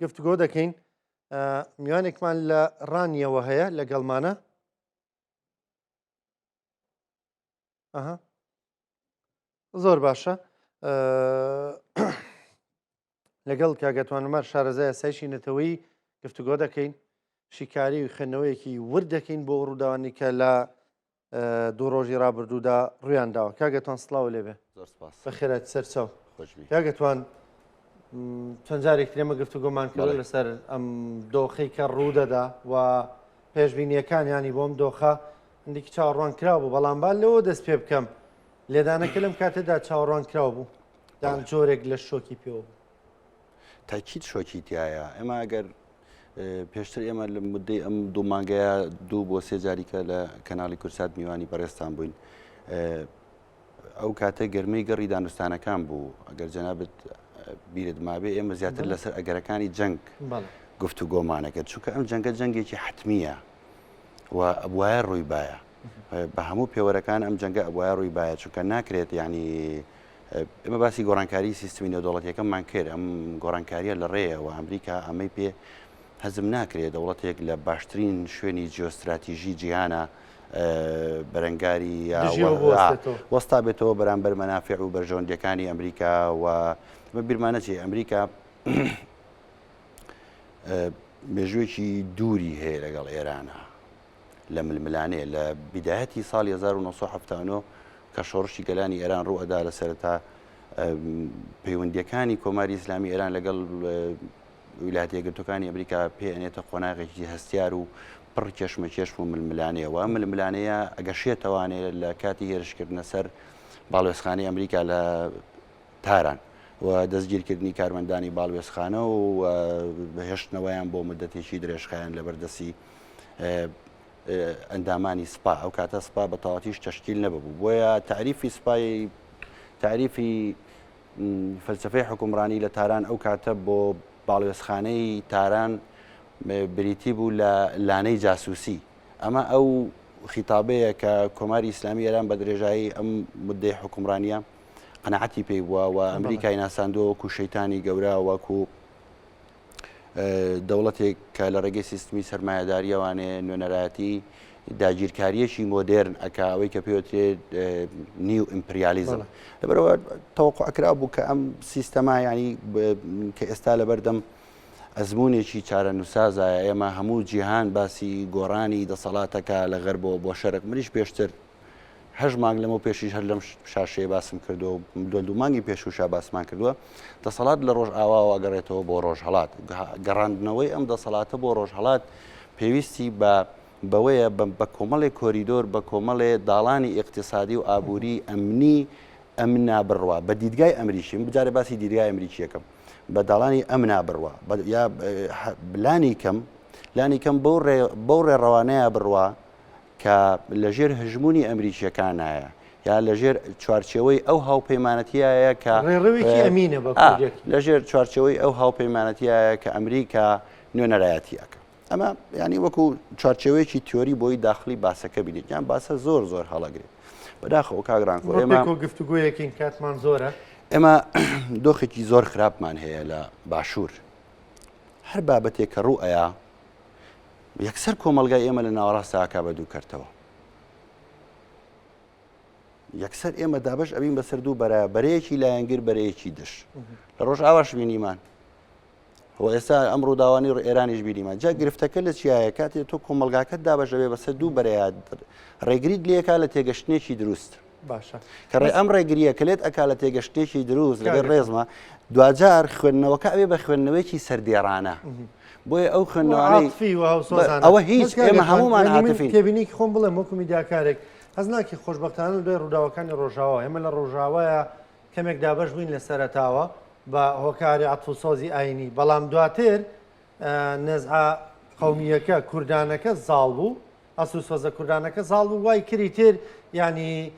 گفتوگۆ دەکەین میوانێکمان لە ڕانیەوە هەیە لەگەڵمانە زۆر باشە لەگەڵ کاگەتوانمەر شارەزای سایشی نەتەوەی گفتوگۆ دەکەین شیکاری و خوێندنەوەیەکی ورد دەکەین بۆ ڕووداوانی کە لە دوو ڕۆژی ڕابردوودا ڕوویانداوە. کاگەتوان سڵاو لێبێ بەخێرات سەرچاو. کاگەتوان چەند جارێک لێمە گفتوگۆمان کرد لەسەر ئەم دۆخەی کە ڕوودەدا و پێشبینیەکانیانی بۆم دۆخە هەندێکی چاوەڕوان کراوە بوو، بەڵام با لەوە دەست پێ بکەم لێدانەکە لەم کاتێدا چاوەڕوان کراوە بوو دان جۆرێک لە شۆکی پێوە بوو. تاکید شۆکی تایە ئێمە ئەگەر پێشتر ئێمە لە مدەی ئەم دوو مانگەیە 2 بۆ 3 جاریکە لە کەناڵی کورسات میوانی بەڕێستان بووین. ئەو کاتە گەرمەی گەڕی دانوستانەکان بوو. ئەگەر جەنابەت بیرت مابێ ئێمە زیاتر لەسەر ئەگەرەکانی جەنگ گفتوگۆمانەکرد، چونکە ئەم جەنگە جەنگێکی حتمیە و ئەبوایە ڕووی باە بە هەموو پێوەرەکان ئەم جەنگە ئەبوایە ڕووی باە، چونکە ناکرێت یعنی ئێمە باسی گۆڕانکاری سیستمی نێودەوڵەتیەکەمان کرد. ئەم گۆڕانکاریە لە ڕێیەوە ئەمریکا ئەمەی پێ هەزم ناکرێت دەوڵەتێک لە باشترین شوێنی جیۆستراتیژی جیهانە بەرەنگاری وەستا بێتەوە بەرامبەر مەنافع و بەرژەوەندیەکانی ئەمریکا و بیرمانەچێ ئەمریکا مێژوویەکی دووری هەیە لەگەڵ ئێرانە لە ململانەیە لە بیدایەتی ساڵی 1970 کە شۆڕشی گەلانی ئێران ڕوو ئەدا لە سەرەتا پەیوەندیەکانی کۆماری ئیسلامی ئێران لەگەڵ ویلایەتە یەکگرتووەکانی ئەمریکا پێئەنێتە خۆناغێکی هەستیار و پڕ کێشمەکێشم و ململانەیە و ئەم ململانەیە ئەگەشێتەوانێت لە کاتی هێرشکردنە سەر باڵوێزخانەی ئەمریکا لە تاران و دەستگیرکردنی کارمەندانی باڵوێزخانە و بەهێشتنەوەیان بۆ مدەتێکی درێژخایان لە بەردەسی ئەندامانی سپا. ئەو کاتە سپا بە تەواویش تەشکیل نەبوو، بۆیە تعریفی سپای تعریفی فەلسفەی حکومڕانی لە تاران ئەو کاتە بۆ باڵوێزخانەی تاران بریتی بوو لە لانەی جاسووسی. ئەمە ئەو خیتابەیە کە کۆماری ئیسلامی ئێران بە درێژایی ئەم مدەی حکومڕانیە قەنەعەتی پێی بووە و ئەمریکای ناساندووە وەکو شەیتانی گەورە وەکو دەوڵەتێک کە لە ڕێگەی سیستمی سەرمایەداریەوانێ نوێنەرایەتی داگیرکاریەکی مۆدێرن ئەکا ئەوەی کە پێوترێت نیو ئیمپریالیزم. لەبەرەوە تەوەقوعکرا بوو کە ئەم سیستەما ینی کە ئێستا لەبەردەم ئەزمونێکی چارە نووسازایە ئێمە هەموو جیهان باسی گۆڕانی دەسەڵاتەکە لە غەربەوە بۆ شەرق. منیش پێشتر 8 مانگ لەمە پێشیش هەر لەم شاشەیە باسم کردو دوو مانگی پێشوشا باسمان کردووە دەسەڵات لە ڕۆژ ئاواوە گەڕێتەوە بۆ ڕۆژهەڵات. گەڕاندنەوەی ئەم دەسەڵاتە بۆ ڕۆژهەڵات پێویستی بەوەیە بە کۆمەڵێک کۆریدۆر بە کۆمەڵێ داڵانی اقتصادی و ئابووری ئەمنی ئەمنا بڕوا بە دیدگای ئەمریکی. بجارە باسی دیدگای ئەمریکیەکەم بە داڵانی ئەمنا بڕوا یا لانی کەم بەو ڕێڕەوانەیە بڕوا کە لەژێر هژمونی ئەمریکیەکانایە یا لەژێر چوارچێوەی ئەو هاوپەیمانەتیایە کە ڕێڕەوێکی ئەمینە لەژێر چوارچێوەی ئەو هاوپەیمانەتیایە کە ئەمریکا نوێنەرایەتیەکە. ئەمە ینی وەکو چوارچێوەیەکی تیۆری بۆی داخلی باسەکە بینیت یان باسە زۆر زۆر هەڵەگرێت. بەداخەوە کاگرانکۆ ئێمە گفتوگویەکەین کاتمان زۆرە. ئێمە دۆخێکی زۆر خراپمان هەیە لە باشوور. هەر بابەتێک کە ڕوو ئەیە یەکسەر کۆمەلگای ئێمە لە ناوەڕاستاکا بە دوو کەرتەوە. یەکسەر ئێمە دابش ئەبین بەسەر دوو بەرەیەکی لایەنگر بەرەیەکی دش لە ڕۆژ ئاواش بینیمان و ئێستا ئەم ڕووداوانی ئێرانیش بینیمان. جا گرفتەکە لە چیایە کاتێک تۆ کۆمەلگاکەت دابش ئەبێ بەسەر دوو بەرەیە ڕێگریت لێکا لە تێگەشتنێکی دروست باشە کە ئەم ڕێگریە کلێت ئەکا لە تێگەشتێکی دروست لەبێ ڕێزمە دوجار خوێندنەوەکە ئەبێ بە خوێندنەوەیکی سەردێڕانە. بۆیە ئەو خوێندنەوەی ئەوە هیچ ئێمە هەمومان عاتفین. کێبینێکی خۆم بڵێم وەکو میدیاکارێک هەز ناکە خۆشبەختانە دوای ڕووداوەکانی ڕۆژاوە ئێمە لە ڕۆژاوایە کەمێک دابەش بووین لە سەرەتاوە بە هۆکاری عەتفوسۆزی ئاینی، بەڵام دواتر نەزعە قەومیەکە کوردانەکە زاڵ بوو، ئەسوسۆزە کوردانەکە زاڵ بوو، وای کری تر ینی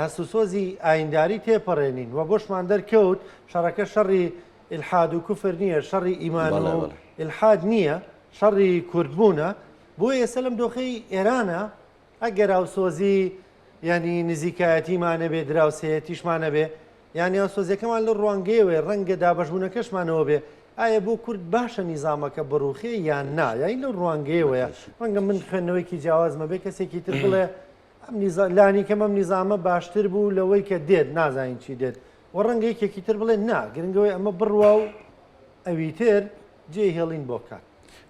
هەسوسۆزی ئاینداری تێپەڕێنین و بۆشمان دەرکەوت شەڕەکە شەڕی ئیلحاد و کوفر نییە، شەڕی ئیمان و ئیلحاد نییە، شەڕی کوردبوونە. بۆ ئێستا لەم دۆخەی ئێرانە ئەگەر ئاوسۆزی ینی نزیکایەتیمانە بێ دراوسەیەتیشمانە بێ ینی ئاوسۆزیەکەمان لە ڕوانگەیەوێ ڕەنگە دابەشبوونەکەشمانەوە بێ ئایا بۆ کورد باشە نیزامەکە بڕوخێ یان نا یاین لەو ڕوانگەیەوەیە ڕەنگە من خوێندنەوەیکی جیاوازمە بێ کەسێکی تر بڵێ لانی کەم ئەم نیزامە باشتر بوو لەوەی کە دێت نازانین چی دێت و ڕەنگە یەکێکی تر بڵێ نا گرنگەوەی ئەمە بڕوا و ئەوی تر جێ هێڵین بۆ کات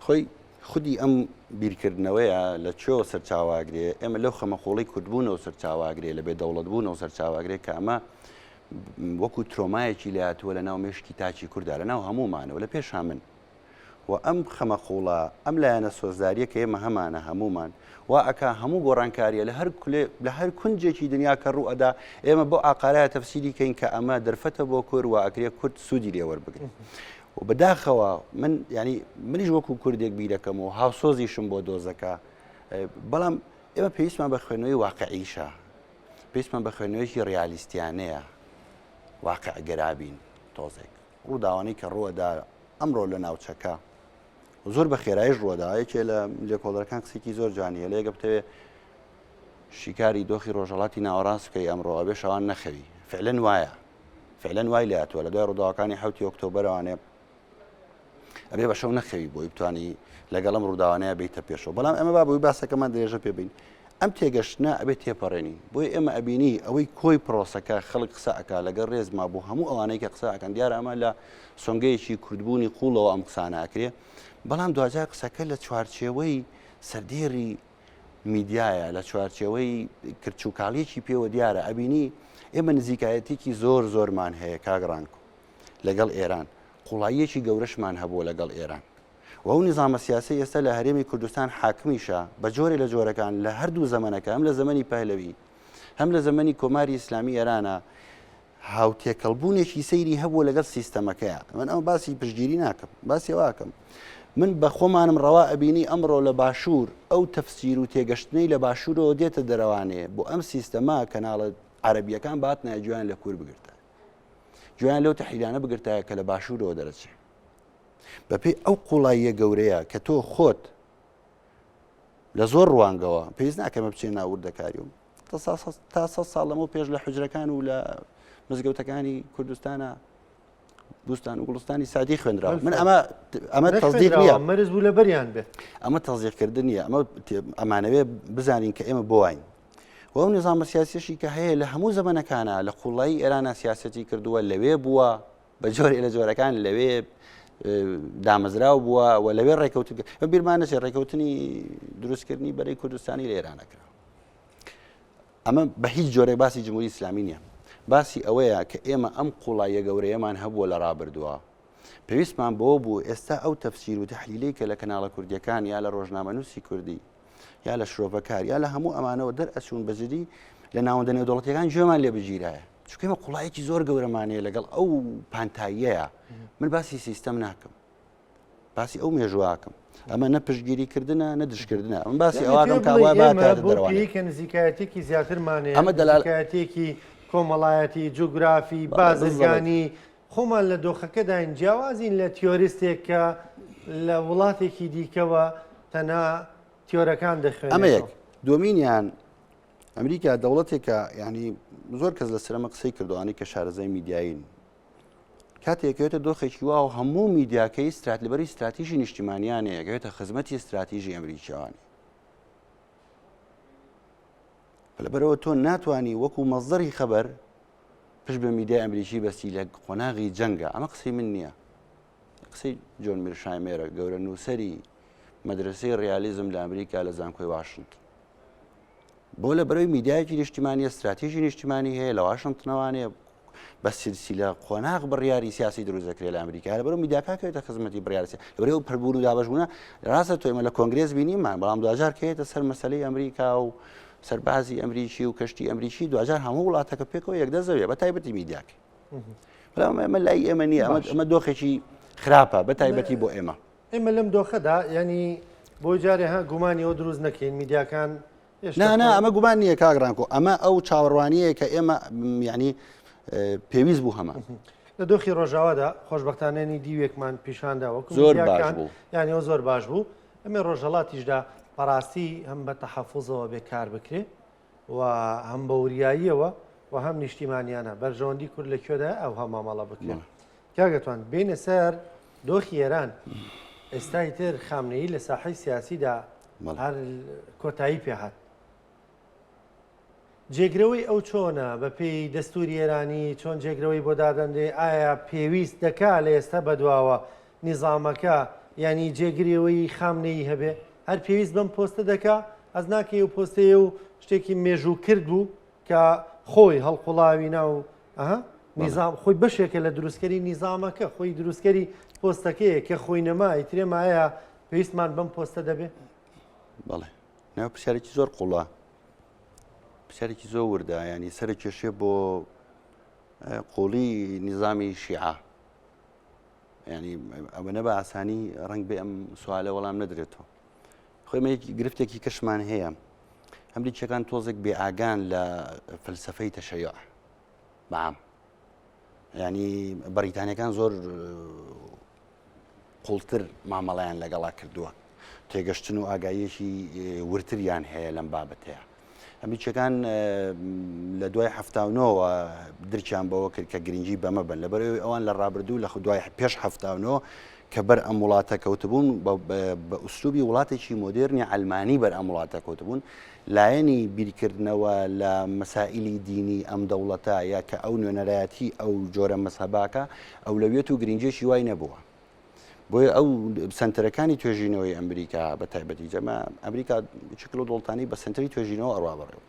خۆی خودی ئەم بیرکردنەوەیە لە چۆ سەرچاواگرێ ئێمە لەو خەمەخۆڵی کوردبوونەوە سەرچاواگرێ لە بێ دەوڵەتبوونەوە سەرچاواگرێ کە ئەمە وەکو ترۆمایەکی لاتووە لە ناو مێشکی تاچی کووردا لە ناو هەمومانەوە لە پێش من و ئەم خەمەخۆڵە ئەم لایەنە سۆزداریە کە ئێمە هەمانە هەمومان وا ئەکا هەموو گۆڕانکاریە لە هەر کونجێکی دنیا کە ڕوو ئەدا ئێمە بۆ ئاقارایە تەفسیری کەین کە ئەمە دەرفەتە بۆ کورد و ئەکرێ کورد سوودی لێ وەربگرن و بەداخەوە من ینی منیش وەکو کوردێک بیرەکەم و هاوسۆزیشم بۆ دۆزەکە بەڵام ئێمە پێویستمان بە خوێنەوەی واقعیشە پێویستمان بە خوێنەوەیکی ڕیالیستیانەیە واقع گەرابین تۆزێک ڕووداوانەی کە ڕووەدا ئەمڕۆ لە ناوچەکە زۆر بە خێرایش ڕووداوایەکێ لە لێکۆڵەرەکان قسێکی زۆر جوانیە لێگە بتەوێ شیکاری دۆخی ڕۆژهەڵاتی ناوەڕاست بکەی ئەمڕۆ ئەبێ شەوان نەخەوی فعلەن وایە فعلەن وای لاتوە لە دوای ڕووداوەکانی 7 ئۆکتۆبەرەوانێ ئەبێ بە شەو نەخەوی بۆی بتوانی لەگەڵم ڕووداوانەیە بیتە پێشەوە بەڵام ئەمە با بۆی باسەکەمان درێژە پێبین ئەم تێگەشتە ئەبێت تێپەڕێنی بۆی ئێمە ئەبینی ئەوەی کۆی پرۆسەکە خەڵک قسە ئەکا لەگەڵ ڕێزما بوو هەموو ئەوانەی کە قسە ئەکەن دیارە ئەمە لە سۆنگەیەکی کوردبوونی قوڵەوە ئەم قساناکرێ بەڵام دوجار قسەکە لە چوارچێوەی سەردێری میدیایە لە چوارچێوەی کرچووکاڵیەکی پێوە دیارە ئەبینی ئێمە نزیکایەتێکی زۆر زۆرمان هەیە کاگڕانکو لەگەڵ ئێران قوڵاییەکی گەورەشمان هەبووە لەگەڵ ئێران و ئەو نیزامە سیاسی ئێستا لە هەرێمی کوردستان حاکمیشە بە جۆرێ لە جۆرەکان لە هەردوو زەمەنەکە هەم لە زەمەنی پەهلەوی هەم لە زەمەنی کۆماری ئیسلامی ئێرانە هاوتێکەڵبوونێکی سەیری هەبووە لەگەڵ سیستەمەکەیە من ئەم باسی پشتگیری ناکەم باسی واکەم من بە خۆمانم ڕەوا ئەبینی ئەمڕۆ لە باشوور ئەو تەفسیر و تێگەشتنەی لە باشوورەوە دێتە دەرەوانێ بۆ ئەم سیستەما کەناڵە عەرەبیەکان باتنایە گویان لە کورد بگرتە گویان لەو تەحیلانە بگرتایە کە لە باشوورەوە دەرەچێت بەپێی ئەو قوڵاییە گەورەیە کە تۆ خۆت لە زۆر ڕوانگەوە پێویست ناکەمە بچێن ناوردەکاری و تا 100 ساڵ لەمەوە پێش لە حوجرەکان و لە مزگەوتەکانی کوردستانە بوستان و گوڵستانی سادی خوێنراوە من ئەمە تەزدیق نییە مەرز بوو لە بەریان بێ ئەمە تەزدیقکردن نییە ئەمانەوێ بزانین کە ئێمە بۆین و ئەو نظامە سیاسیشی کە هەیە لە هەموو زەمانەکانە لە قوڵایی ئێرانە سیاسەتی کردووە لەوێ بووە بە جۆرێ لە جۆرەکان لەوێ دامەزراو بووە و لەوێ ڕێکەوت بیرمان نەچێت ڕێکەوتنی دروستکردنی بەرەی کوردستانی لە ئێرانەکرا ئەمە بە هیچ جۆرەی باسی جمهوری ئیسلامی نییە باسی ئەوەیە کە ئێمە ئەم قوڵاییە گەورەیەمان هەبووە لە ڕابردووە پێویستمان بۆ بوو ئێستا ئەو تەفسیر و تەحلیلەی کە لە کەناڵە کوردیەکان یا لە ڕۆژنامەنووسی کوردی یا لە شرۆڤەکار یا لە هەموو ئەمانەوە دەرئەچوون بەجددی لە ناوەندە نێودەوڵەتیەکان گوێمان لێ بگیرایە چونکە ئێمە قوڵایەکی زۆر گەورەمانەیە لەگەڵ ئەو پانتاییەیە من باسی سیستەم ناکەم باسی ئەو مێژواکەم ئەمە نە پشتگیریکردنە نە دشکردنە ئەم باسی ئەوواکەم کاوا دەروانەیە کە نزیکایەتێکی زیاترمانێ ئەمە دەلالەتێکی کۆمەڵایەتی جوگرافی بازرگانی خۆمان لە دۆخەکەداین جیاوازین لە تیۆریستێک کە لە وڵاتێکی دیکەوە تەنها تیۆرەکان دەخوێن ئەمە یەک دومینیان ئەمریکا دەوڵەتێکە ینی زۆر کەس لە سرەمە قسەی کردوانی کە شارەزای میدیاین کاتێکەوێتە دۆخێکی وا و هەموو میدیاکەی لەبەری استراتیژی نیشتیمانیانەیە گەوێتە خزمەتی استراتیژی ئەمریکیەوانی لەبەرەوە تۆ ناتوانانی وەکو مەزدەری خەبەر پشت بە میدیای ئەمریکی بەستی لە قۆناغی جەنگە ئەمە قسەی من نییە قسەی جۆن میرشایمێرە گەورە نووسەری مەدرسەی ڕیالیزم لە ئەمریکا لە زانکۆی واشنگتن بۆ لە بەرەوەی میدیایەکی نیشتیمانی استراتیژی نیشتیمانی هەیە لە واشنگتنەوانەیە بە سلسیلە قۆناغ بڕیاری سیاسی دروستەکرێت لە ئەمریکا لەبەرەوە میدیاکەوێتە خزمەتی بڕیاری لەبەرەوە پەربوون و دابەشبوونە ڕاستە تۆ ئێمە لە کۆنگرێز بینیمان بەڵام دوجار کەوێتە سەر مەسەلەی ئەمریکا و سەربازی ئەمریکی و کەشتی ئەمریکی دوجار هەموو وڵاتەکە پێکەوە یەکدەزەوێ بە تایبەتی میدیاکە بەڵام ئێمە لای ئێمە نییە ئەمە دۆخێکی خراپە بە تایبەتی بۆ ئێمە ئێمە لەم دۆخەدا ینی بۆ جارێ ها گومانی ئەو دروست نەکەین میدیاکان نا ئەمە گومان نییە کاگرانکۆ ئەمە ئەو چاوەڕوانیە کە ئێمە ینی پێویست بوو هەمان لە دۆخی ڕۆژاوادا خۆشببختانێنی دیوێکمان پیشاندا وەکو زۆر باش بوو یانی ئەو زۆر باش بوو ئەمێ ڕۆژهەڵاتیشدا بەڕاستی هەم بە تەحەفوزەوە بێکار بکرێ و هەم بە وریاییەوە و هەم نیشتیمانیانە بەرژەوەندی کورد لەکوێدا ئەو هەمامەڵە بکرێن کاگەتوان بینە سەر دۆخی ئێران ئێستای تر خامنەیی لە ساحەی سیاسیدا هەر کۆتایی پێهات. جێگرەوەی ئەو چۆنە بە پێی دەستوری ئێرانی چۆن جێگرەوەی بۆ دادەندێ ئایا پێویست دەکا لە ئێستا بەدواوە نیزامەکە ینی جێگرەوەی خامنەی هەبێ هەر پێویست بەم پۆستە دەکا ئەس ناکەی و پۆستەیە و شتێکی مێژوو کرد بوو کە خۆی هەڵقوڵاوی ناو نیزام خۆی بەشێکە لە دروستکەری نیزامەکە خۆی دروستکەری پۆستەکەیە کە خۆی نەمای ترێمایە پێویستمان بەم پۆستە دەبێ؟ بەڵێ ناو پرسیارێکی زۆر قوڵە، پرسیارێکی زۆر وردە، ینی سەر کێشێ بۆ قوڵی نیزامی شیعە، ینی ئەوەنە بە ئاسانی ڕنگ بێ ئەم سوالە وەڵام نەدرێتەوە. خۆی گرفتێکی کەشمان هەیە، ئەمریکیەکان تۆزێک بێئاگان لە فەلسەفەی تەشەیع بەعام، ینی بەریتانیەکان زۆر قوڵتر مامەڵەیان لەگەڵا کردووە، تێگەشتن و ئاگاییەکی ورتریان هەیە لەم بابەتەیە. ئەمریکیەکان لە دوای هەفتاونەوە درکیان بەوە کرد کە گرنگی بەمە بن لەبەرەوەی ئەوان لە ڕابردوو لە دوای پێش هەفتاونەوە کە بەر ئەم وڵاتە کەوتبوون بە ئوسلوبی وڵاتێکی مۆدێرنی ئەلمانی بەر ئەم وڵاتە کەوتبوون، لایەنی بیرکردنەوە لە مەسائلی دینی ئەم دەوڵەتە یا کە ئەو نوێنەرایەتی ئەو جۆرە مەسەباکە ئەولەویەت و گرنگێکی وای نەبووە. بۆیە ئەو سنتەرەکانی توێژینەوەی ئەمریکا بە تایبەتی جەمە ئەمریکا چکل و دڵتانی بە سنتەری توێژینەوە ئەڕوا بەڕێوە.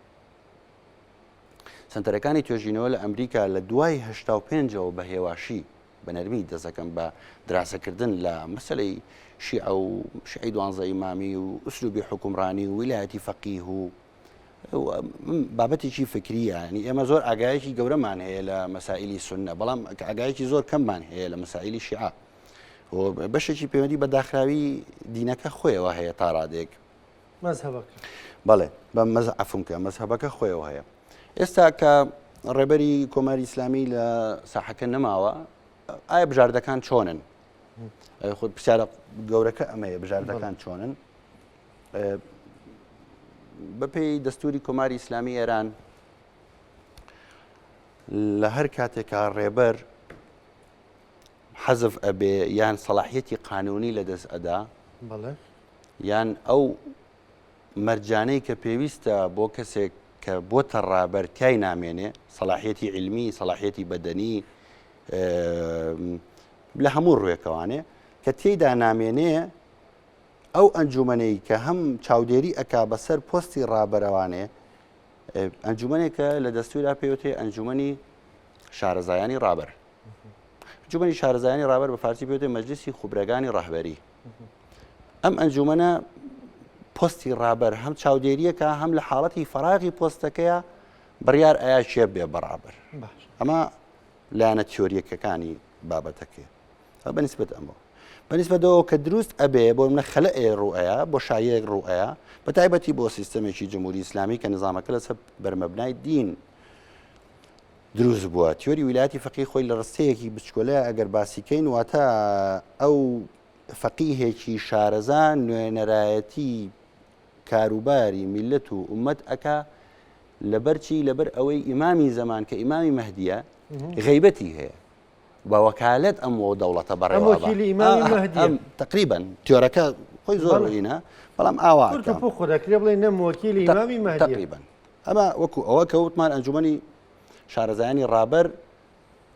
سنتەرەکانی توێژینەوە لە ئەمریکا لە دوای 85ەوە بە هێواشی بە نەرمی دەستەکەم بە دراسەکردن لە مەسەلەی شیعە و شیعی دوانزە ئیمامی و ئوسلوبی حکومڕانی و ویلایەتی فەقیه و بابەتێکی فکریە، ینی ئێمە زۆر ئاگایەکی گەورەمان هەیە لە مەسائلی سونە، بەڵام ئاگایەکی زۆر کەممان هەیە لە مەسائلی شیعە. بەشێکی پەیوەندی بە داخراوی دینەکە خۆیەوە هەیە تا ڕادێک مەزهەبەکە. بەڵێ بە مەزعفمکە مەزهەبەکە خۆیەوە هەیە. ئێستا کە ڕێبەری کۆماری ئیسلامی لە ساحەکە نەماوە، ئایا بژاردەکان چۆنن؟ خۆت پرسیارە گەورەکە ئەمەیە، بژاردەکان چۆنن؟ بەپێی دەستوری کۆماری ئیسلامی ئێران لە هەر کاتێکا ڕێبەر حەزف ئەبێ یان سەلاحیەتی قانونی لەدەست ئەدا، یان ئەو مەرجانەی کە پێویستە بۆ کەسێک کە بۆتە ڕابەر تای نامێنێ، سەلاحیەتی علمی، سەلاحیەتی بەدەنی لە هەموو ڕوێکەوانێ کە تێیدا نامێنێ، ئەو ئەنجومەنەی کە هەم چاودێری ئەکا بەسەر پۆستی ڕابەرەوانێ، ئەنجومەنێکە لە دەستورا پێوتێ ئەنجومەنی شارەزایانی ڕابەر. ئەنجومەنی شارەزایانی ڕابەر بە فارسی پێوتێ مەجلیسی خوبرەکانی ڕەهبەری. ئەم ئەنجومەنە پۆستی ڕابەر هەم چاودێریەکە هەم لە حاڵەتی فەراغی پۆستەکەیە بڕیار ئایا چێ بێ بەڕابەر. ئەمە لایەنە تیۆریەکەکانی بابەتەکەی بەنسبەت ئەمە بەنسبەتەوە کە دروست ئەبێ بۆ منە خەلەئێ ڕوئەیە بۆ شایەک ڕوئەیە بە تایبەتی بۆ سیستەمێکی جمهوری ئیسلامی کە نظامەکە لەسەر بەرمەبنای دین دروست بووە. تیۆری ویلایەتی فەقیه خۆی لە ڕستەیەکی بچکۆلەیە ئەگەر باسیکەین واتە ئەو فەقیهێکی شارەزان نوێنەرایەتی کاروباری میلەت و ئومەت ئەکا لەبەرچی لەبەر ئەوەی ئیمامی زەمان کە ئیمامی مەهدیە غەیبەتی هەیە بە وەکالەت ئەم دەوڵەتە بەڕێوە تقریبا تیۆرەکە خۆی زۆر ڕینە بەڵام ئاوا خۆدەکرێ بڵێ نەموەکیلی ئیمامی مەهدی تقریبا. ئەمە وەکو ئەوە کەوتمان ئەنجومەنی شارەزایانی ڕابەر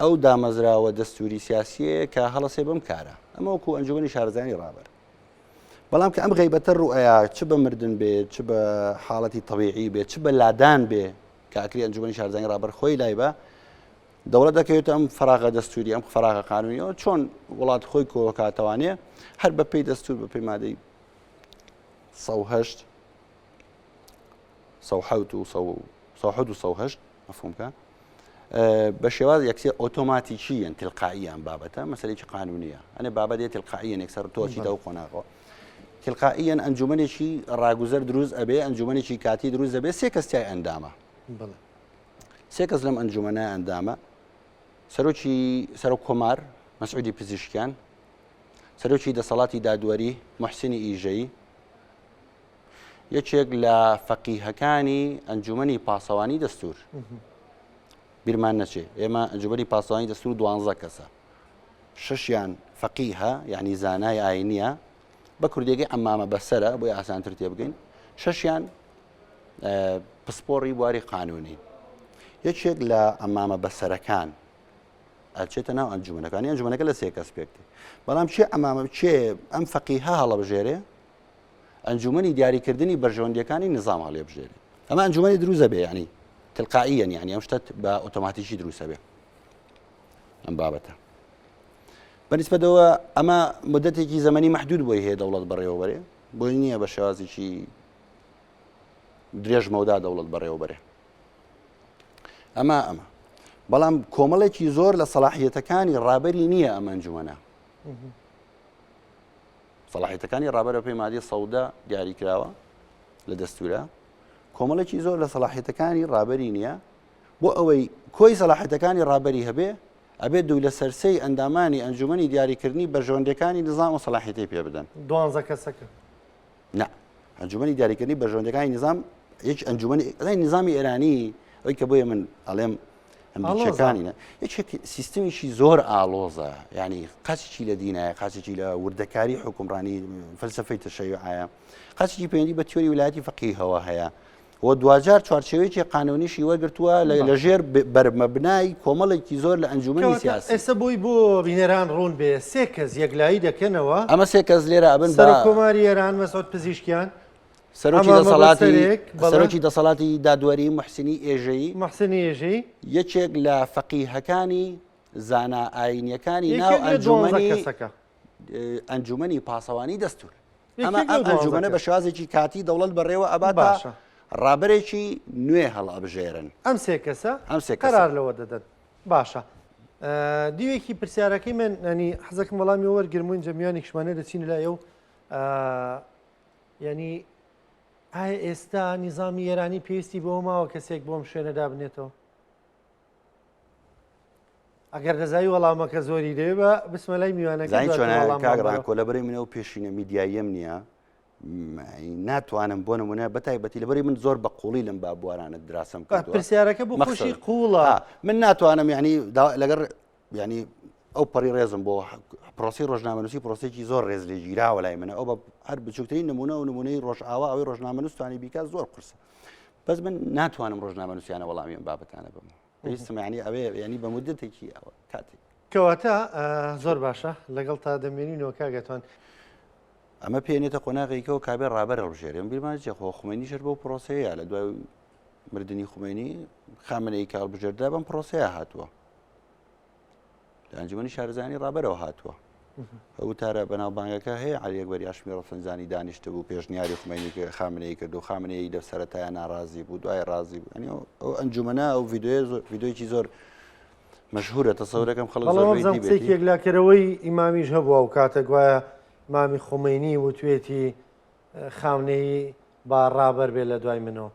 ئەو دامەزراوە دەستوری سیاسیەیە کە هەڵەسێ بەم کارە، ئەمە وەکو ئەنجومەنی شارەزایانی ڕابەر. بەڵام کە ئەم غەیبەتە ڕوئەیە چ بە مردن بێت، چ بە حاڵەتی طبیعی بێت، چ بە لادان بێ کە ئەکری ئەنجومەنی شارەزایانی ڕابەر خۆی لای بە دەوڵەت دەکەوێت ئەم فەراغە دەستوری ئەم فەراغە قانونیەوە چۆن وڵات خۆی کۆکاتەوانێ هەر بەپێی دەستور بەپێی مادەی 108 مەفهومکە بە شێواز یەکسێ ئۆتۆماتیکیەن تلقائیان بابەتە مەسەلێکی قانونیە، ئەنێ بابەتێ تلقائیەن یەکسەر تۆچیدا و خۆناغەوە تلقائیەن ئەنجومەنێکی ڕاگوزەر دروست ئەبێ، ئەنجومەنێکی کاتی دروست دەبێت، سێ کەس تای ئەندامە، سێ کەس لەم ئەنجومەنە ئەندامە، سەرۆک کۆمار مەسعودی پزیشکیان، سەرۆکی دەسەڵاتی دادوەری محسینی ئیژەیی، یەکێک لە فەقیهەکانی ئەنجومەنی پاسەوانی دەستور. بیرمان نەچێ ئێمە ئەنجومەنی پاسەوانی دەستور 12 کەسە ششیان فەقیهە یعنی زانای ئاینیە بە کوردێکی ئەمامە بەسەرە بۆی ئاسانتر تێ بگەین شەشیان پسپۆڕی بواری قانونی یەکێک لە ئەمامە بەسەرەکان ئەچێتە ناو ئەنجومەنەکانی ئەنجومەنەکە لە سێ کەس پێکتی بەڵام چێ ئەمامە چێ ئەم فەقیهە هەڵەبژێرێ ئەنجومەنی دیاریکردنی بەرژەوەندیەکانی نظام هەڵێبژێرێ ئەمە ئەنجومەنی دروزە بێ ینی تلقائیەن یعنی ئەم شتت بە ئۆتۆماتیکی دروستە بێ ئەم بابەتە بەنسبەتەوە ئەمە مدەتێکی زەمەنی مەحدود بۆی هەیە دەوڵەت بەڕێوەبەرێ بۆی نییە بە شێوازێکی درێژمەودا دەوڵەت بەڕێوەبەرێ ئەمە بەڵام کۆمەڵێکی زۆر لە سەلاحیەتەکانی ڕابەری نییە ئەمە ئەنجومەنە سەلاحیەتەکانی ڕابەرە پێی مادی سەودا دیاریکراوە لە دەستورە کۆمەڵێکی زۆر لە سەلاحیەتەکانی ڕابەری نییە بۆ ئەوەی کۆی سەلاحیەتەکانی ڕابەری هەبێ ئەبێت دوو لە سەرسەی ئەندامانی ئەنجومەنی دیاریکردنی بەرژەوەندەکانی نظام و سەلاحیەتی پێ بدەن 12 کەسەکە نه ئەنجومەنی دیاریکردنی بەرژەوەندەکانی نظام هیچ ئەنجومەنی نظامی ئێرانی ئەوەی کە بۆیە من ئەڵێم ئەمریکەکانینە یەکێک سیستمیشی زۆر ئالۆزە ینی قاچێکی لە دینایە قاچێکی لە وردەکاری حکومڕانی فەلسفەی تەشەیوعایە قاچێکی پەیوەندی بە تیۆری ویلایەتی فەقیهەوە هەیە و دوجار چوارچێوەیەکی قانونیشی وەرگرتووە لەژێر بەرمەبنای کۆمەڵێکی زۆر لە ئەنجومەنی سیاسی ئێستا بۆی بۆ بینەران ڕوون بێ سێ کەس یەکلایی دەکەنەوە ئەمە سێ کەس لێرە ئەبن سەر کۆماری ئێران مەسعود پزیشکیان سەرۆکی دەسەڵاتی دادوەری محسینی ئێژەیی محسنی ئێژەی یەکێک لە فەقیهەکانی زانا ئاینیەکانی ناو ئەنجومەنی پاسەوانی دەستور ئەمە ئەم ئەنجومەنە بە شازێکی کاتی دەوڵەت بەڕێوە ئەباتە ڕابەرێکی نوێ هەڵئەبژێرن ئەم سێ کەسە قەرار لەوە دەدەن باشە دیوێکی پرسیارەکەی من ئەنی حەزەکەم وەڵامی وەرگرموین جەمیانی کشمانە دەچین لایە و ینی ئایا ئێستا نیزامی ئێرانی پێویستی بۆ ماوە کەسێک بۆم شوێنەدا بنێتەوە ئەگەر دەزایی وەڵامەکە زۆری دەوێ بە بسمە لای میوانەکەگەڕان کۆلەبەری منە و پێشینە میدیایم نییە ناتوانم بۆ نمونە بەتایبەتی لەبەری من زۆر بە قوڵی لەم بابوارانە دراسم کردووە پرسیارەکە بۆ خۆشی قوڵە من ناتوانم ینی لەگەر ینی ئەو پەڕی ڕێزم بۆ پرۆسی ڕۆژنامەنووسی پرۆسێکی زۆر ڕێز لێ گیراوە لای منە ئەو بە هەر بچووکترین نمونە و نمونەی ڕۆژئاوا ئەوەی ڕۆژنامەنووسانی بیکە زۆر قورسە بەس من ناتوانم ڕۆژنامەنووسیانە وەڵامی ئەم بابەتانە بم پێویستم ینی ئەوێ ینی بە مدەتێکی ئەوە کاتێک کەواتە زۆر باشە لەگەڵ تا دەمێنینەوە کاگەتوان ئەمە پێێنێتە قۆناغێکەوە کابێ ڕابەر هەڵبژێرێ بیرمان خۆ خومێنیشر بۆ پرۆسەیە لە دوای مردنی خومێنی خامنەی کاڵبژێردا بەم پرۆسەیە هاتووە لە ئەنجومەنی شارەزانی ڕابەرەوە هاتووە ئەو تارە بەناوبانگەکە هەیە عەلی ئەکبەری هاشمی ڕەفسەنجانی دانیشتە بوو پێشنیاری خومێنی خامنەی کرد و خامنەی لە سەرەتایە ناڕازی بوو دوای ڕازی بوو ئەنی ئەو ئەنجومەنە ئەو ڤیدۆیەکی زۆر مەشهورە تەسەورەکەم خەڵک زۆر قسێکێک لاکەرەوەی ئیمامیش هەبووە و کاتێک وایە مامی خومینی وتوێتی خاونەی با ڕابەر بێ لە دوای منەوە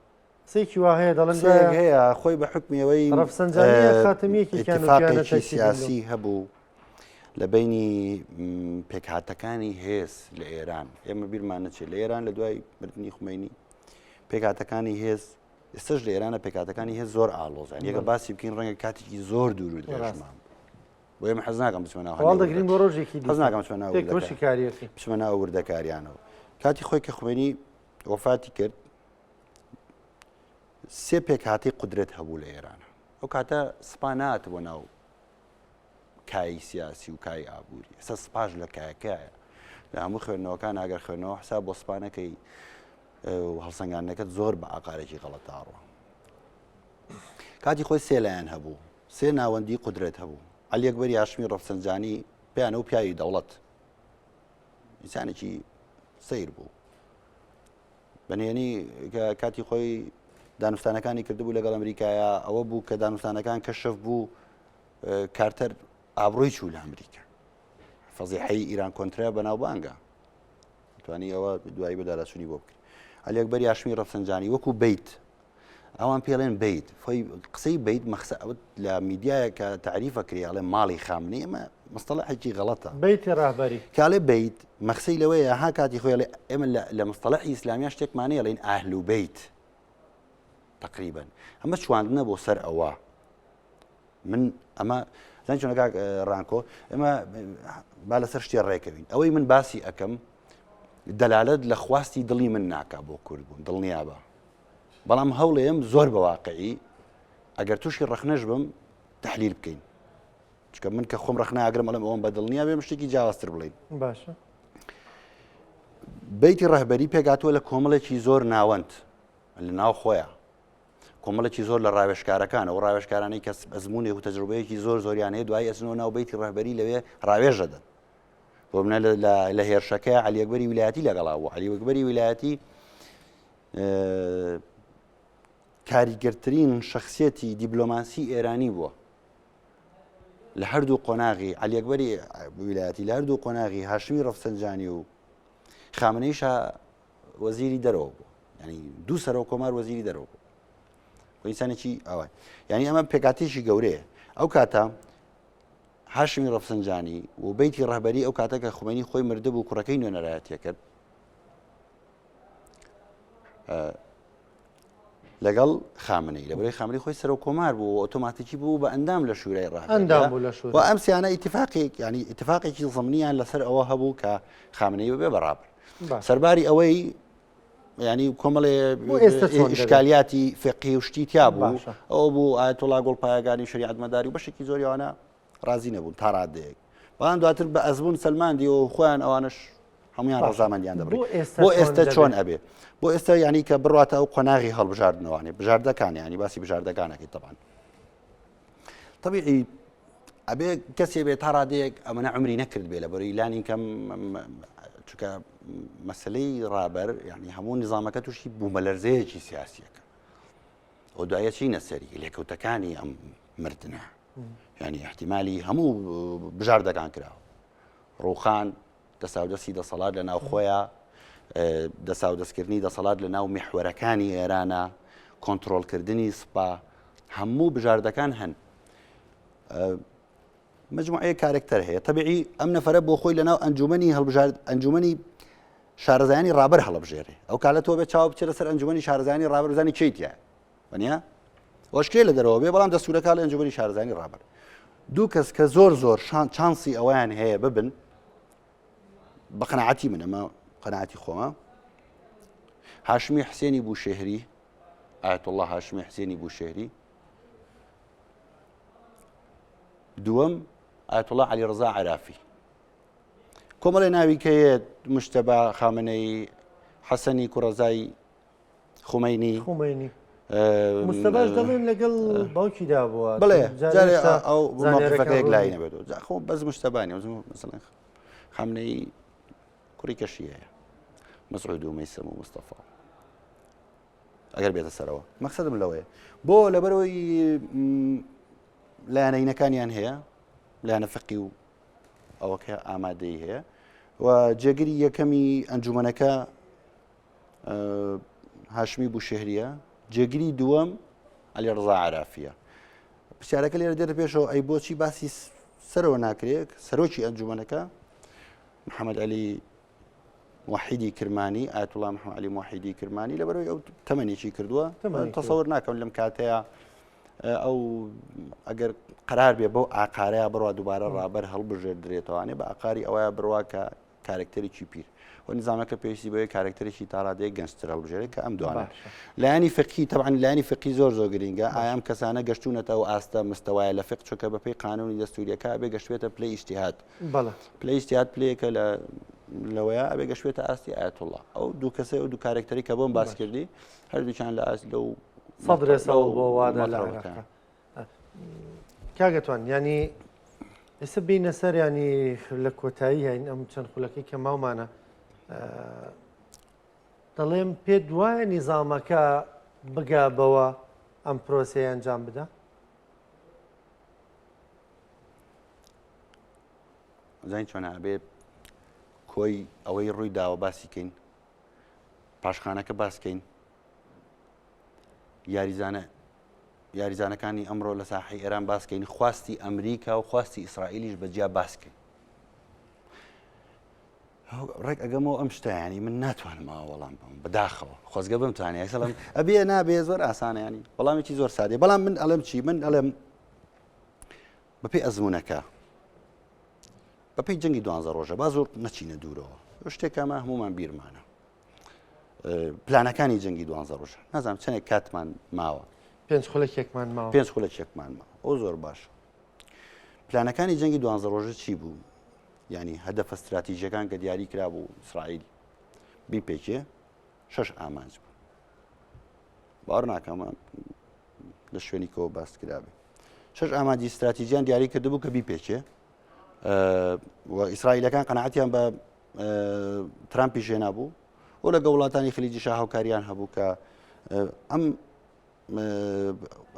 سێکی وا هەیە دەڵێن هەیە خۆی بە حکمیەوەی ڕەفسەنجانی خاتمیەکی سیاسی هەبوو لە بینی پێکهاتەکانی هێز لە ئێران ئێمە بیرمان نەچێت لە ئێران لە دوای مردنی خومینی پێکهاتەکانی هێز ئێستش لە ئێرانە پێکهاتەکانی هێز زۆر ئالۆزان یەکە باسی بکەین ڕەنگە کاتێکی زۆر دوور و درێژمان بۆ ئێمە حەز ناکەم دەگرین بۆ ڕۆژێکی حەز ناکەم بچمە ناو وردەکاریانەوە کاتی خۆی کە خومینی وەفاتی کرد سێ پێکهاتی قودرەت هەبوو لە ئێرانە ئەو کاتە سپا نهاتبووە ناو کای سیاسی و کای ئابووری ئێستا سپاش لە کایەکایە لە هەموو خوێندنەوەکان ئاگەر خوێنەوە حساب بۆ سپانەکەی هەڵسەنگاندنەکەت زۆر بە ئاقارێکی غەڵەتاڕوە کاتی خۆی سێ لایەن هەبوو سێ ناوەندی قودرەت هەبوو عەلی ئەکبەری هاشمی ڕەفسەنجانی پێیانە و پیاوی دەوڵەت ئینسانێکی سەیر بوو بەنهێنی کاتی خۆی دانوستانەکانی کردبوو لەگەڵ ئەمریکایە ئەوە بوو کە دانوستانەکان کەشف بوو کارتەر ئابڕۆی چوو لە ئەمریکا فەزیحەی ئیران کۆنترا بەناوبانگە توانی ئەوە دوایی بەدارەچوونی بۆ بکرێت عەلی ئەکبەری هاشمی ڕەفسەنجانی وەکو بیت ئەوان پێڵێن بیت قسەی بیت مەخسەوت لە میدیایە کە تعریفە کرێ ئەڵێ ماڵی خامنەی ئەمە مستەڵەحێکی غەڵەتە بیتی ڕاهبەری کاڵێ بیت مەخسەی لەوەیە ها کاتی خۆی ئێمە لە مستەڵەحی ئیسلامیان شتێکمانەیە ئەڵێن ئاهل و بیت تقریبا ئەمە چواندنە بۆ سەر ئەوە من ئەمە زانانی چۆنەکە ڕانکۆ ئێمە با لەسەر شتێ ڕێکەوین ئەوەی من باسی ئەەکەم دەلالت لە خواستی دڵی من ناکا بۆ کورد بوون دڵنیا بە بەڵام هەوڵێم زۆر بە واقعی ئەگەر تووشی ڕخنەش بم تحلیل بکەین چکە من کە خۆم ڕخنا ئەگرم ئەڵم ئەوم بە دڵنیا بێ شتێکی جیاوازتر بڵین باشە بەیتی ڕەهبەری پێگاتووە لە کۆمەڵێکی زۆر ناوەند لە ناو خۆیان کۆمەڵێکی زۆر لە ڕاوێژکارەکان و ڕاوێژکارانەی کە ئەزمموی و تەجروبەیەکی زۆر زۆریان هەیە دوای ئەچنەوە ناو بەیتی ڕەهبەری لەوێ ڕاوێژەدەن بۆ منە لە هێرشەکە عەلی ئەکبەری ویلایەتی لەگەڵا بوو عەلی ئەکبەری ویلایەتی کاریگەرترین شخصیەتی دیبلۆماسی ئێرانی بووە لە هەردوو قۆناغی عەلی ئەکبەری ویلایەتی لە هەردوو قۆناغی هاشمی ڕەفسەنجانی و خامنەیش وەزیری دەرەوە بوو ینی دوو سەرۆ کۆمار وەزیری دەرەوە بوو ئینسانێکی ئەوە یعنی ئەمە پێکاتێکی گەورەیە ئەو کاتە هاشمی ڕەفسەنجانی و بەیتی ڕەهبەری ئەو کاتە کە خومینی خۆی مردە بوو کوڕەکەی نوێنەرایەتیە کرد لەگەڵ خامنەی لەبەرەی خامنەی خۆی سەرۆ کۆمار بوو و ئۆتۆماتیکی بوو بە ئەندام لە شوورەی ڕەهبەری و ئەم سیانە ئیتفاقێک ینی ئیتفاقێکی زەمنیان لەسەر ئەوە هەبوو کە خامنەی ببێ بەڕابر سەرباری ئەوەی ینی کۆمەڵێ ئشکالیاتی فقی و شتی تیا بوو ئەو بوو ئایەتوڵا گۆڵپایەکانی شریعەت مەداری و بەشێکی زۆریانە ڕازی نەبوون تا ڕادەیەک بەڵام دواتر بە ئەزبوون سەلماندی و خۆیان ئەوانش هەمویان ڕەزامەندیان دەبڕی بۆ ئێستا چۆن ئەبێ بۆ ئێستا ینی کە بڕاتە ئەو قۆناغی هەڵبژاردنەوەی بژاردەکان ینی باسی بژاردەکانەکەی تەبان طبیعی ئەبێ کەسێ بێت تا ڕادەیەک ئەمەە عمری نەکرد بێ لە بەرەوەی لانی کەم چکە مەسلەی ڕابەر یعنی هەموو نظامەکە تووشی بوومەلەرزەیەکی سیاسیەکە ئەو دوایە چی نەسەری لێکەوتەکانی ئەم مردنە ینی احتیمالی هەموو بژاردەکان کراوە ڕووخان دەساودەستی دەسەڵات لە ناو خۆیان دەساودەستکردنی دەسەڵات لە ناو میحوەرەکانی ئێرانە کۆنتترۆلکردنی سوپا هەموو بژاردەکان هەن مجموعەیە کارکتەر هەیە طبیعی ئەم نەفرە بۆ خۆی لە ناو ئەنجومەنی هەڵبژارد ئەنجومەنی شارەزایانی ڕابەر هەڵبژێرێ ئەو کالە تۆ بێ چاو بچێت لەسەر ئەنجومەنی شارەزایانی ڕابەر بزانی چیتە وەنیە وەشکێ لە دەرەوە بێ بەڵام دەسوورەکە لە ئەنجومەنی شارەزایانی ڕابەر دوو کەس کە زۆر زۆر چانسی ئەویان هەیە ببن بە قەناعەتی من ئەمە قەناعەتی خۆمە هاشمی حسێنی بوشێهری ئایەتوڵڵا هاشمی حسێنی بوشێهری دووەم ئایەتوڵڵا عەلی ڕەزا عەرافی کۆمەڵێ ناوی کەیە مشتەبە خامنەی حەسەنی کوڕەزای خومەینی مستەباش دەڵێن لەگەڵ باوکیدا بووە بڵێ جارێ ئەو موقفەکەیەک لای نەبێتەوە خۆ بەس مشتەبانی مثلا خامنەی کوڕی کەشیەیە مەسعود و مەیسەم و مستەفا ئەگەر بێتە سەرەوە مەقسەدم لەوەیە بۆ لەبەرەوەی لایەنەینەکانیان هەیە لایەنە فقی و ئەوەکە ئامادەی هەیە و جێگیری یەکەمی ئەنجومەنەکە هاشمی بوشێهریە جێگیری دووەم عەلی ڕەزا عەرافیە پرسیارەکە لێرە دێتە پێشەوە ئەی بۆچی باسی سەرەوە ناکرێت سەرۆکی ئەنجومەنەکە محەممەد عەلی موحیدی کرمانی ئایەتوڵڵا محەممەد عەلی موحیدی کرمانی لەبەرەوەی ئەو تەمەنێکی کردووە تەسەوور ناکەم لەم کاتەیە ئەو ئەگەر قرار بێ بەو ئاقارەیە بڕوا دووبارە ڕابەر هەڵبژێردرێتەوەوانێ بە ئاقاری ئەوەیە بڕوا کە کارکتەرێکی پیر و نظامەکە پێویستی بۆیە کارکتەرێکی تاڕادەیە گەنجتر هەڵبژێرێت کە ئەم دوانە لایانی فقی طبعا لایانی فقی زۆر زۆر گرنگە ئایام کەسانە گەشتونەتە و ئاستە مستەوایە لە فقه چونکە بەپێی قانونی دەستوریەکە ئەبێ گەشتوێتە پلەی ئیجتیهاد پلەی ئیجتیهاد پلەیەکە لەوەیە ئەبێ گەشتوێتە ئاستی ئایەتوڵڵا ئەو دوو کەسە و دوو کارکتەری کە بۆم باس کردی هەردووچیان لە ئاست لەو سەدرێ سەڵ بۆ وادە کاگەتوان ینی ئێستا بینە سەر ینی لە کۆتایی هەین ئەم چەند خولەکەی کە ماومانە دەڵێم پێ دوایە نیزامەکە بگا بەوە ئەم پرۆسەیە ئەنجام بدە زین چۆنە ئەبێ کۆی ئەوەی ڕووی داوە باسیکەین پاشخانەکە باسکەین یاریزانەکانی ئەمڕۆ لە ساحەی ئێران باسکەین خواستی ئەمریکا و خواستی ئیسرائیلیش بەجیا باسکەین ڕێک ئەگەمەوە ئەم شتایانی من ناتوانمەوە وەڵام بەداخەوە خۆزگە بمتوانێت ئەسەڵم ئەبێ نابێ زۆر ئاسانە ینی وەڵامێکی زۆر سادێ بەڵام من ئەڵێم چی من ئەڵێم بەپێی ئەزمونونەکە بەپێی جەنگی 12 ڕۆژە با زۆر نەچینە دوورەوە شتێکمە هەمومان بیرمانە پلانەکانی جەنگی 12 ڕۆژە نازانم چەندێک کاتمان ماوە 5 خولێکێکمان ماوە 5 خولەکێکمان ماوە ئەو زۆر باش پلانەکانی جەنگی 12 ڕۆژە چی بوو ینی هەدەفە استراتیژیەکان کە دیاری کرا بوو ئیسرائیل بیپێکێ 6 ئامانج بوو باوەڕ ناکەمە لە شوێنی کەەوە باس کرابێ 6 ئامانجی استراتیژیان دیاری کردبوو کە بیپێکێ و ئیسرائیلەکان قەنەعەتیان بە ترامپی ژێنا بوو و لەگە وڵاتانی خلیجی شا هاوکاریان هەبوو کە ئەم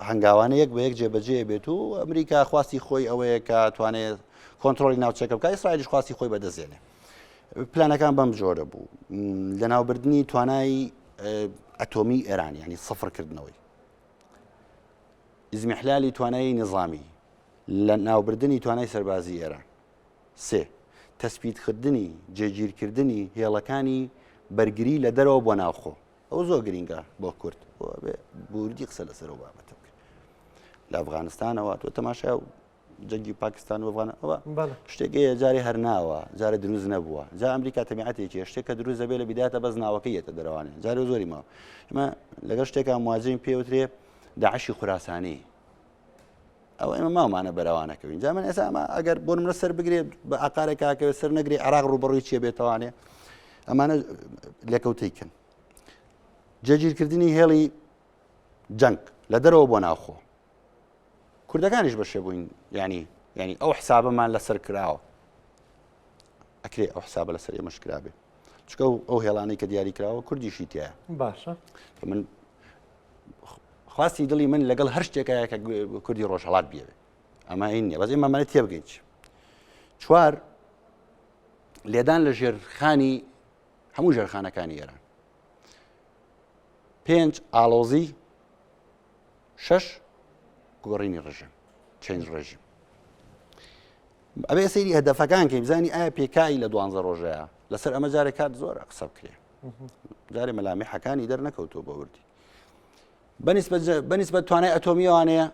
هەنگاوانەیەک بە یەک جێبەجێ بێت و ئەمریکا خواستی خۆی ئەوەیە کە توانێت کۆنتترۆلی ناوچەکە بکە ئیسرائیلش خواستی خۆی بەدەستێنێ پلانەکان بەم جۆرە بوو لە ناوبردنی توانای ئەتۆمی ئێران ینی سەفرکردنەوەی ئیزمیحلالی توانایی نظامی لە ناوبردنی توانای سەربازی ئێران سێ تەسبیتکردنی جێگیرکردنی هێڵەکانی بەرگری لە دەرەوە بۆ ناوخۆ ئەو زۆر گرینگە بۆ کورد بوردی قسە لەسەر بابەتە بکە لە ئەفغانستانەوە تۆ تەماشا و جەنگی پاکستان و ئەفغانەوە شتێکەیە جارێ هەر ناوە جارە دروست نەبووە جا ئەمریکا تەمیعەتێکی شتێکە دروست دەبێت لە بیداتە بەس ناوەکەیەتە دەروانێ جارە زۆری ماوە ئمە لەگەڵ شتێکە مواجهین پێوترێ داعشی خوراسانی ئەو ئێمە ماومانە بەراوانەکەوین جا من ئێستا ئەمە ئەگەر بۆ منە سەر بگرێت بە ئاقارێکاکەوێت سەر نەگری عراق ڕوبەڕووی چیە بێتوانێ ئەمانە لێکەوتەیکن جێگیرکردنی هێڵی جەنگ لە دەرەوە بۆ ناوخۆ کوردەکانیش بەشێ بووین ینی ئەو حسابەمان لەسەر کراوە ئەکرێ ئەو حسابە لەسەر ئێمەش کرابێ چکە ئەو هێڵانەی کە دیاری کراوە کوردیشی تایە باشە من خواستی دڵی من لەگەڵ هەر شتێکەیە کە کوردی ڕۆژهەڵات بێوێ ئەمە ئین نیە بەس ئێمەمانە تێبگەین چوار لێدان لە ژێرخانی هەموو ژێرخانەکانی ئێران 5 ئاڵۆزی 6 گۆڕینی ڕژیم چەند ڕژیم ئەبێ سەیری هەدەفەکان کەی بزانی ئایا پێکایی لە 12 ڕۆژەیە لەسەر ئەمە جارێک کات زۆر قسە بکرێ جارێ مەلامیحەکانی دەرنەکەوتۆ بۆ وردی بەنسبەت توانای ئەتۆمیەوانەیە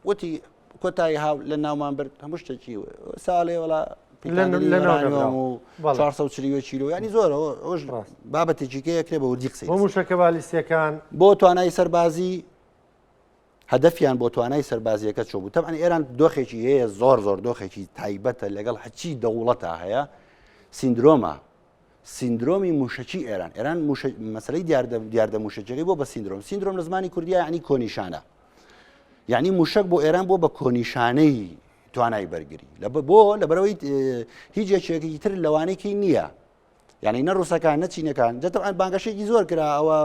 وتی کۆتایی هاو لە ناومان برد هەموو شتێکی ساڵێ وڵا و 440 کیلو ینی زۆر بابەتێکی کەیەکرێ بە وردی قسەی موشەکە بالیستیەکان بۆ توانای سەربازی هەدەفیان بۆ توانای سەربازیەکە چۆ بوو تەمان ئێران دۆخێکی هەیە زۆر دۆخێکی تایبەتە لەگەڵ هەچی دەوڵەتە هەیە سیندرۆمی موشەکی ئێران مەسلەی دیاردە موشەکەی بۆ بە سیندرۆم لە زمانی کوردیە ینی کۆنیشانە یعنی موشک بۆ ئێران بۆ بە کۆنیشانەی توانای بەرگری بۆ لەبەرەوەی هیچ یەکێکی تر لەوانەیەکی نییە یعنی نە ڕووسەکان نەچینەکان جەتەوان بانگەشێکی زۆر کرا ئەوە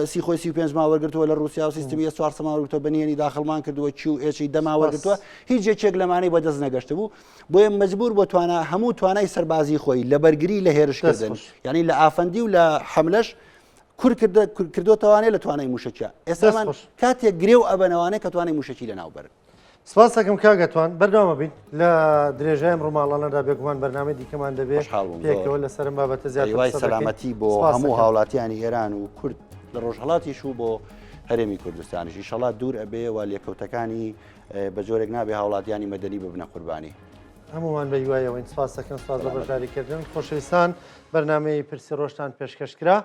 سی خۆی 35 ماوەرگرتووە لە رووسیا و سیستمی 4 سەماوەرگرتووە بەنیێنی داخڵمان کردووە چی و ئێچی دەماوەرگرتووە هیچ یەکێک لەمانەی بەدەست نەگەشتە بوو بۆیە مەجبور بۆ هەموو توانای سەربازی خۆی لە بەرگری لە هێرشکردن یعنی لە ئافەندی و لە حەملەش کردوتەوانێت لە توانای موشکیە ئێستامان کاتێک گرێ و ئەبەنەوانەیە کە توانای موشکی لە ناوبەر سپاس دەکەم کاگەتوان بەردەوامە بین لە درێژەیە ڕووماڵانەدا بێگومان بەرنامەی دیکەمان دەبێت پێکەوە لەسەرم بابەتە زیاتر سەلامەتی بۆ هەموو هاوڵاتیانی ئێران و کورد لە ڕۆژهەڵاتیش و بۆ هەرێمی کوردستانیش ئینشەڵا دوور ئەبێ و لێکەوتەکانی بە جۆرێک نابێ هاوڵاتیانی مەدەنی ببنە قوربانی هەمومان بە هیوایەوەین سپاس دەکەم سپاس بە بەشداریکردن خۆشەویستان بەرنامەی پرسی ڕۆژتان پێشکەشکرا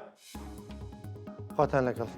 خواتان لەگەڵ